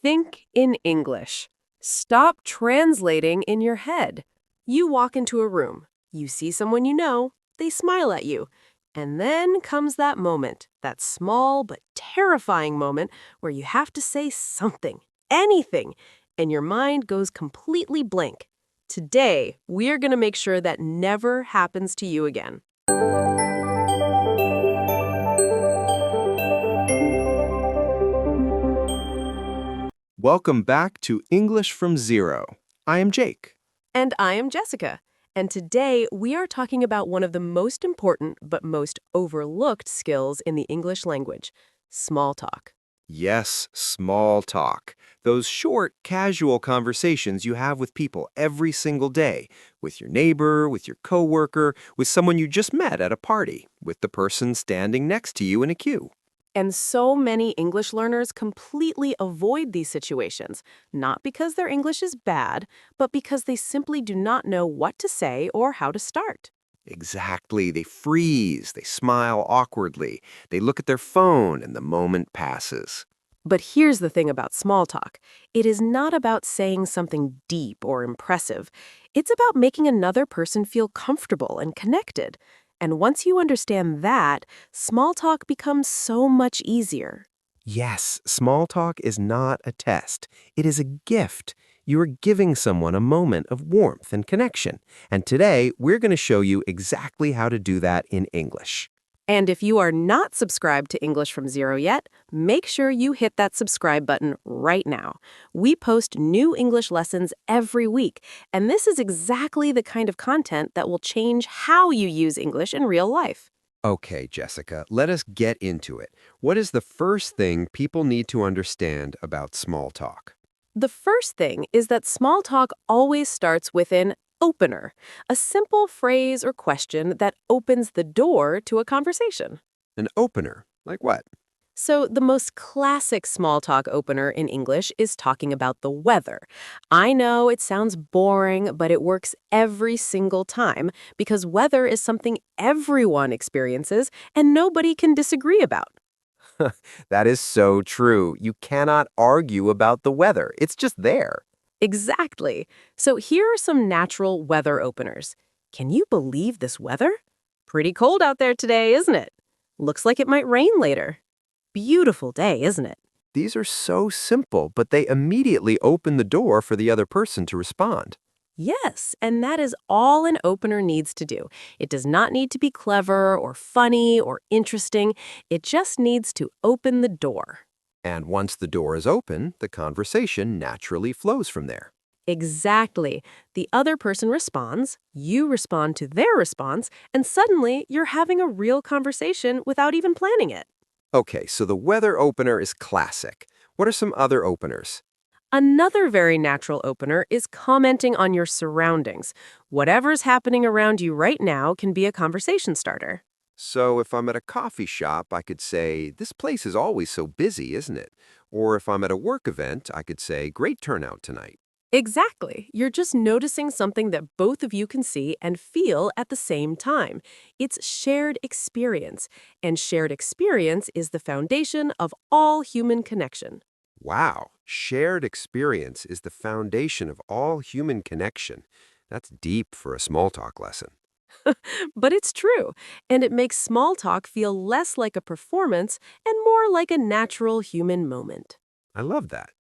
Think in English. Stop translating in your head. You walk into a room. You see someone you know. They smile at you. And then comes that moment, that small but terrifying moment where you have to say something, anything, and your mind goes completely blank. Today, we're going to make sure that never happens to you again. Welcome back to English from Zero. I am Jake. And I am Jessica. And today, we are talking about one of the most important but most overlooked skills in the English language, small talk. Yes, small talk. Those short, casual conversations you have with people every single day. With your neighbor, with your coworker, with someone you just met at a party, with the person standing next to you in a queue. And so many English learners completely avoid these situations, not because their English is bad, but because they simply do not know what to say or how to start. Exactly. They freeze. They smile awkwardly. They look at their phone and the moment passes. But here's the thing about small talk. It is not about saying something deep or impressive. It's about making another person feel comfortable and connected. And once you understand that, small talk becomes so much easier. Yes, small talk is not a test. It is a gift. You are giving someone a moment of warmth and connection. And today, we're going to show you exactly how to do that in English. And if you are not subscribed to English from Zero yet, make sure you hit that subscribe button right now. We post new English lessons every week, and this is exactly the kind of content that will change how you use English in real life. Okay, Jessica, let us get into it. What is the first thing people need to understand about small talk? The first thing is that small talk always starts with an opener, a simple phrase or question that opens the door to a conversation. An opener? Like what? So the most classic small talk opener in English is talking about the weather. I know it sounds boring, but it works every single time because weather is something everyone experiences and nobody can disagree about. That is so true. You cannot argue about the weather. It's just there. Exactly. So here are some natural weather openers. Can you believe this weather? Pretty cold out there today, isn't it? Looks like it might rain later. Beautiful day, isn't it? These are so simple, but they immediately open the door for the other person to respond. Yes, and that is all an opener needs to do. It does not need to be clever or funny or interesting. It just needs to open the door. And once the door is open, the conversation naturally flows from there. Exactly. The other person responds, you respond to their response, and suddenly you're having a real conversation without even planning it. Okay, so the weather opener is classic. What are some other openers? Another very natural opener is commenting on your surroundings. Whatever's happening around you right now can be a conversation starter. So if I'm at a coffee shop, I could say, "This place is always so busy, isn't it?" Or if I'm at a work event, I could say, "Great turnout tonight." Exactly. You're just noticing something that both of you can see and feel at the same time. It's shared experience, and shared experience is the foundation of all human connection. Wow, shared experience is the foundation of all human connection. That's deep for a small talk lesson. But it's true, and it makes small talk feel less like a performance and more like a natural human moment. I love that.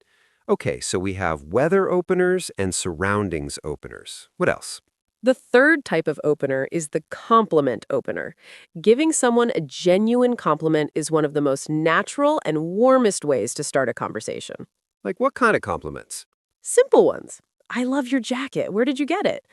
Okay, so we have weather openers and surroundings openers. What else? The third type of opener is the compliment opener. Giving someone a genuine compliment is one of the most natural and warmest ways to start a conversation. Like what kind of compliments? Simple ones. I love your jacket. Where did you get it?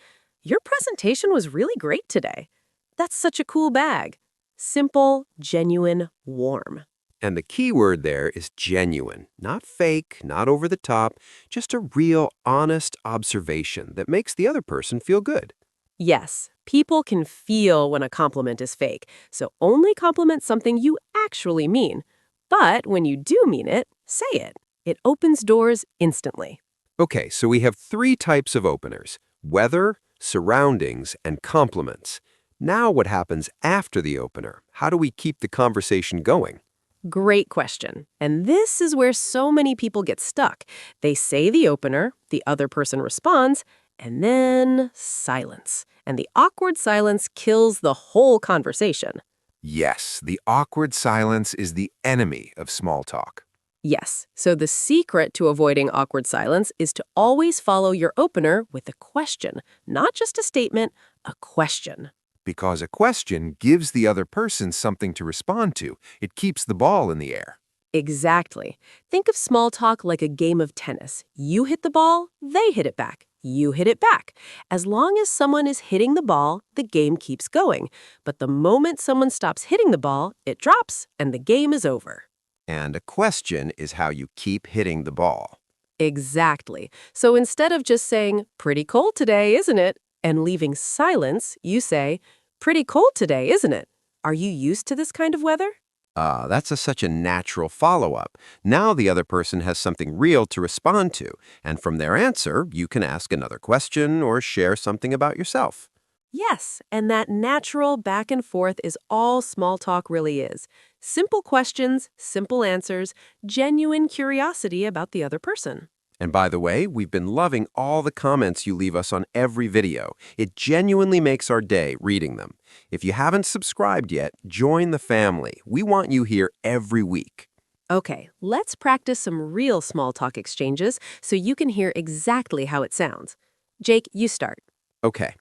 Your presentation was really great today. That's such a cool bag. Simple, genuine, warm. And the key word there is genuine, not fake, not over the top, just a real, honest observation that makes the other person feel good. Yes, people can feel when a compliment is fake, so only compliment something you actually mean. But when you do mean it, say it. It opens doors instantly. Okay, so we have three types of openers: weather, surroundings, and compliments. Now what happens after the opener? How do we keep the conversation going? Great question. And this is where so many people get stuck. They say the opener, the other person responds, and then silence. And the awkward silence kills the whole conversation. Yes, the awkward silence is the enemy of small talk. Yes, so the secret to avoiding awkward silence is to always follow your opener with a question, not just a statement, a question. Because a question gives the other person something to respond to. It keeps the ball in the air. Exactly. Think of small talk like a game of tennis. You hit the ball, they hit it back. You hit it back. As long as someone is hitting the ball, the game keeps going. But the moment someone stops hitting the ball, it drops and the game is over. And a question is how you keep hitting the ball. Exactly. So instead of just saying, pretty cold today, isn't it? And leaving silence, you say, pretty cold today, isn't it? Are you used to this kind of weather? That's such a natural follow-up. Now the other person has something real to respond to, and from their answer, you can ask another question or share something about yourself. Yes, and that natural back and forth is all small talk really is. Simple questions, simple answers, genuine curiosity about the other person. And by the way, we've been loving all the comments you leave us on every video. It genuinely makes our day reading them. If you haven't subscribed yet, join the family. We want you here every week. Okay, let's practice some real small talk exchanges so you can hear exactly how it sounds. Jake, you start. Okay.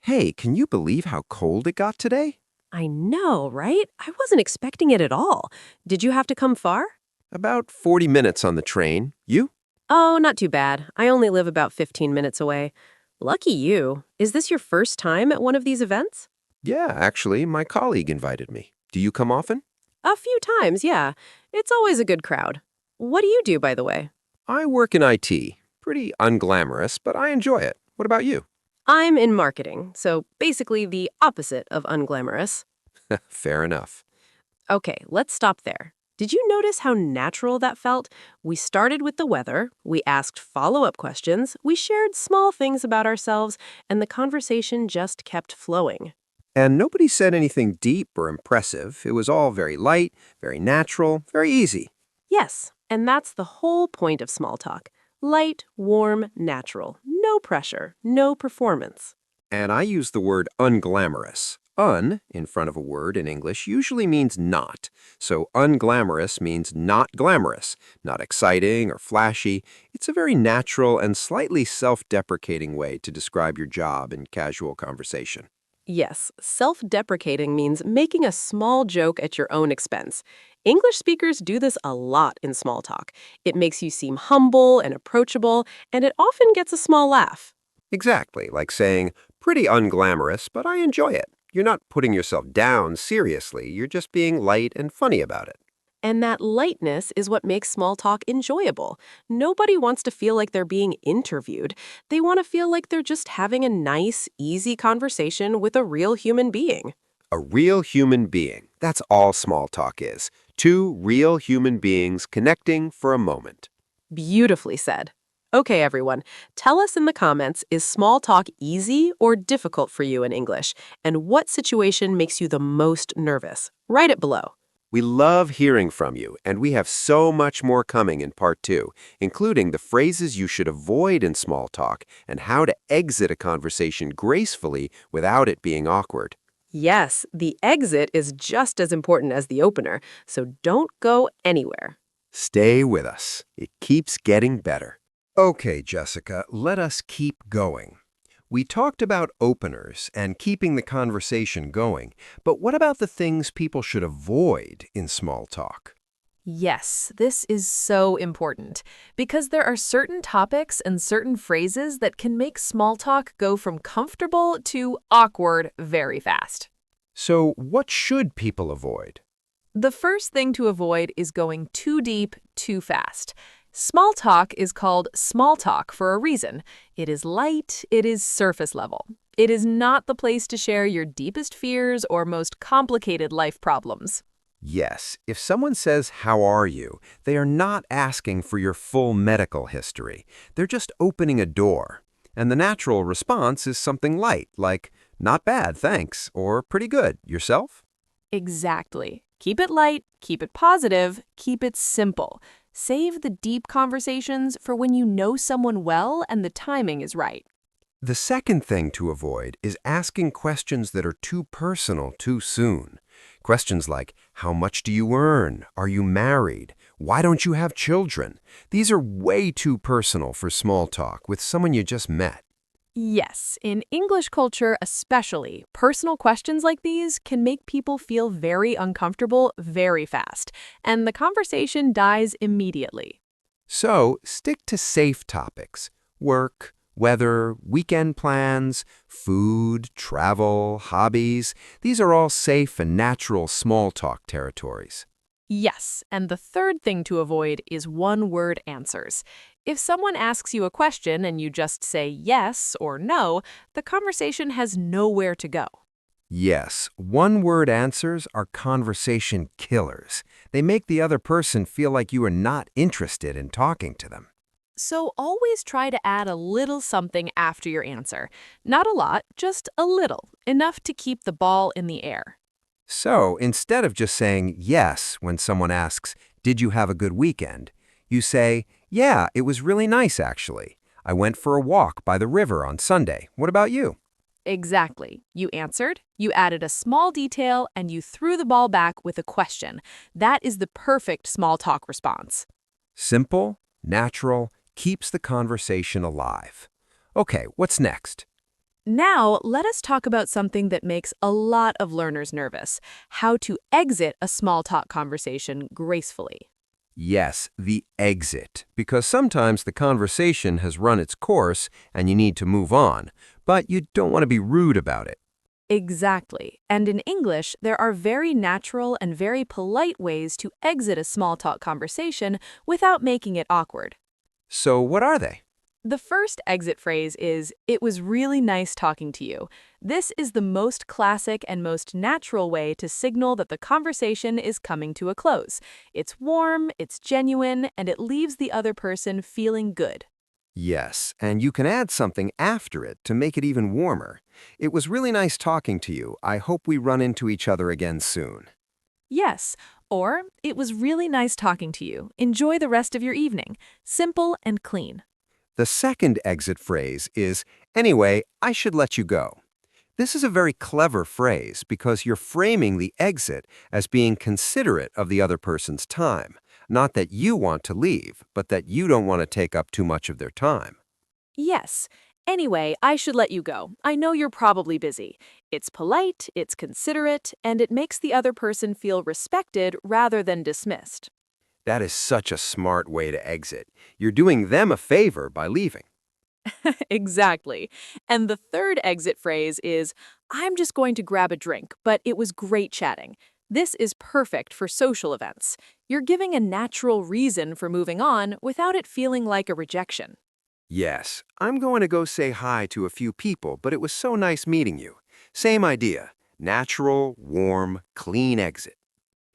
Hey, can you believe how cold it got today? I know, right? I wasn't expecting it at all. Did you have to come far? About 40 minutes on the train. You? Oh, not too bad. I only live about 15 minutes away. Lucky you. Is this your first time at one of these events? Yeah, actually, my colleague invited me. Do you come often? A few times, yeah. It's always a good crowd. What do you do, by the way? I work in IT. Pretty unglamorous, but I enjoy it. What about you? I'm in marketing, so basically the opposite of unglamorous. Fair enough. Okay, let's stop there. Did you notice how natural that felt? We started with the weather, we asked follow-up questions, we shared small things about ourselves, and the conversation just kept flowing. And nobody said anything deep or impressive. It was all very light, very natural, very easy. Yes, and that's the whole point of small talk. Light, warm, natural. No pressure, no performance. And I use the word unglamorous. Un, in front of a word in English, usually means not. So unglamorous means not glamorous, not exciting or flashy. It's a very natural and slightly self-deprecating way to describe your job in casual conversation. Yes, self-deprecating means making a small joke at your own expense. English speakers do this a lot in small talk. It makes you seem humble and approachable, and it often gets a small laugh. Exactly, like saying, pretty unglamorous, but I enjoy it. You're not putting yourself down seriously, you're just being light and funny about it. And that lightness is what makes small talk enjoyable. Nobody wants to feel like they're being interviewed. They want to feel like they're just having a nice, easy conversation with a real human being. A real human being. That's all small talk is. Two real human beings connecting for a moment. Beautifully said. Okay, everyone, tell us in the comments, is small talk easy or difficult for you in English? And what situation makes you the most nervous? Write it below. We love hearing from you, and we have so much more coming in part 2, including the phrases you should avoid in small talk and how to exit a conversation gracefully without it being awkward. Yes, the exit is just as important as the opener, so don't go anywhere. Stay with us. It keeps getting better. Okay, Jessica, let us keep going. We talked about openers and keeping the conversation going, but what about the things people should avoid in small talk? Yes, this is so important because there are certain topics and certain phrases that can make small talk go from comfortable to awkward very fast. So what should people avoid? The first thing to avoid is going too deep, too fast. Small talk is called small talk for a reason. It is light, it is surface level. It is not the place to share your deepest fears or most complicated life problems. Yes, if someone says, "How are you?" they are not asking for your full medical history. They're just opening a door. And the natural response is something light, like, "Not bad, thanks," or "Pretty good. Yourself?" Exactly. Keep it light, keep it positive, keep it simple. Save the deep conversations for when you know someone well and the timing is right. The second thing to avoid is asking questions that are too personal too soon. Questions like, how much do you earn? Are you married? Why don't you have children? These are way too personal for small talk with someone you just met. Yes, in English culture especially, personal questions like these can make people feel very uncomfortable very fast, and the conversation dies immediately. So stick to safe topics: work, weather, weekend plans, food, travel, hobbies. These are all safe and natural small talk territories. Yes, and the third thing to avoid is one-word answers. If someone asks you a question and you just say yes or no, the conversation has nowhere to go. Yes, one-word answers are conversation killers. They make the other person feel like you are not interested in talking to them. So always try to add a little something after your answer. Not a lot, just a little, enough to keep the ball in the air. So instead of just saying yes when someone asks, did you have a good weekend? You say, yeah, it was really nice actually. I went for a walk by the river on Sunday. What about you? Exactly. You answered, you added a small detail, and you threw the ball back with a question. That is the perfect small talk response. Simple, natural, keeps the conversation alive. Okay, what's next? Now, let us talk about something that makes a lot of learners nervous: how to exit a small talk conversation gracefully. Yes, the exit, because sometimes the conversation has run its course and you need to move on, but you don't want to be rude about it. Exactly. And in English, there are very natural and very polite ways to exit a small talk conversation without making it awkward. So what are they? The first exit phrase is, "It was really nice talking to you." This is the most classic and most natural way to signal that the conversation is coming to a close. It's warm, it's genuine, and it leaves the other person feeling good. Yes, and you can add something after it to make it even warmer. It was really nice talking to you. I hope we run into each other again soon. Yes, or "It was really nice talking to you. Enjoy the rest of your evening." Simple and clean. The second exit phrase is, anyway, I should let you go. This is a very clever phrase because you're framing the exit as being considerate of the other person's time. Not that you want to leave, but that you don't want to take up too much of their time. Yes. Anyway, I should let you go. I know you're probably busy. It's polite, it's considerate, and it makes the other person feel respected rather than dismissed. That is such a smart way to exit. You're doing them a favor by leaving. Exactly. And the third exit phrase is, "I'm just going to grab a drink, but it was great chatting." This is perfect for social events. You're giving a natural reason for moving on without it feeling like a rejection. Yes, I'm going to go say hi to a few people, but it was so nice meeting you. Same idea. Natural, warm, clean exit.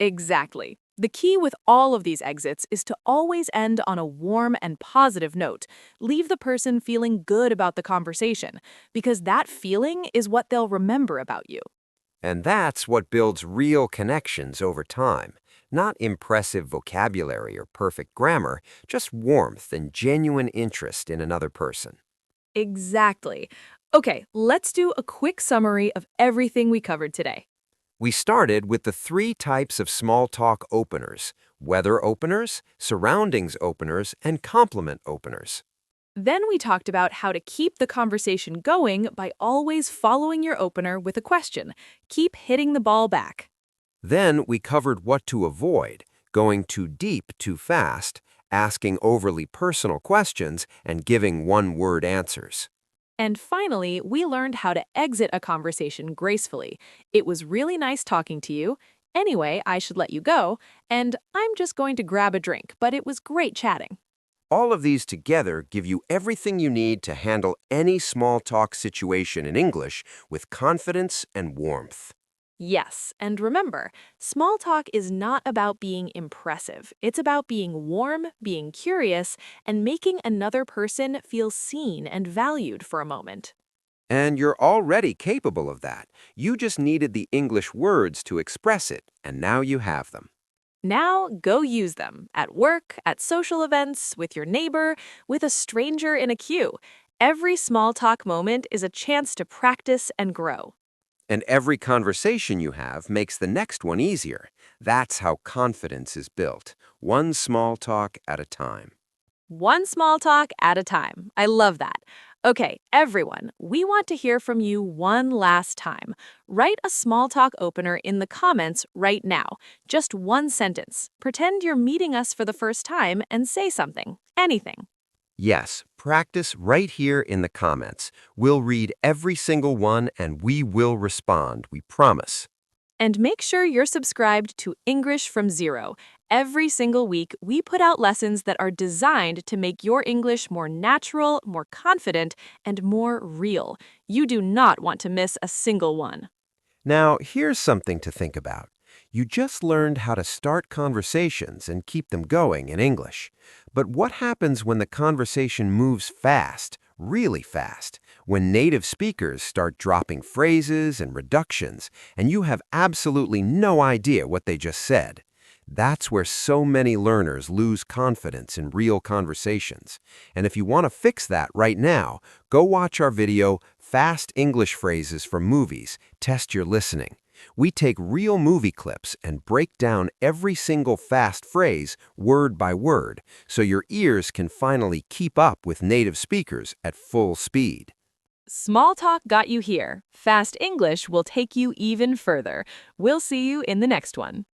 Exactly. The key with all of these exits is to always end on a warm and positive note. Leave the person feeling good about the conversation, because that feeling is what they'll remember about you. And that's what builds real connections over time. Not impressive vocabulary or perfect grammar, just warmth and genuine interest in another person. Exactly. Okay, let's do a quick summary of everything we covered today. We started with the three types of small talk openers: weather openers, surroundings openers, and compliment openers. Then we talked about how to keep the conversation going by always following your opener with a question. Keep hitting the ball back. Then we covered what to avoid: going too deep too fast, asking overly personal questions, and giving one-word answers. And finally, we learned how to exit a conversation gracefully. "It was really nice talking to you. Anyway, I should let you go. And I'm just going to grab a drink, but it was great chatting." All of these together give you everything you need to handle any small talk situation in English with confidence and warmth. Yes, and remember, small talk is not about being impressive. It's about being warm, being curious, and making another person feel seen and valued for a moment. And you're already capable of that. You just needed the English words to express it, and now you have them. Now, go use them at work, at social events, with your neighbor, with a stranger in a queue. Every small talk moment is a chance to practice and grow. And every conversation you have makes the next one easier. That's how confidence is built, one small talk at a time. One small talk at a time. I love that. Okay, everyone, we want to hear from you one last time. Write a small talk opener in the comments right now. Just one sentence. Pretend you're meeting us for the first time and say something. Anything. Yes, practice right here in the comments. We'll read every single one and we will respond, we promise. And make sure you're subscribed to English from Zero. Every single week, we put out lessons that are designed to make your English more natural, more confident, and more real. You do not want to miss a single one. Now, here's something to think about. You just learned how to start conversations and keep them going in English. But what happens when the conversation moves fast, really fast, when native speakers start dropping phrases and reductions, and you have absolutely no idea what they just said? That's where so many learners lose confidence in real conversations. And if you want to fix that right now, go watch our video, Fast English Phrases from Movies. Test your listening. We take real movie clips and break down every single fast phrase word by word, so your ears can finally keep up with native speakers at full speed. Small talk got you here. Fast English will take you even further. We'll see you in the next one.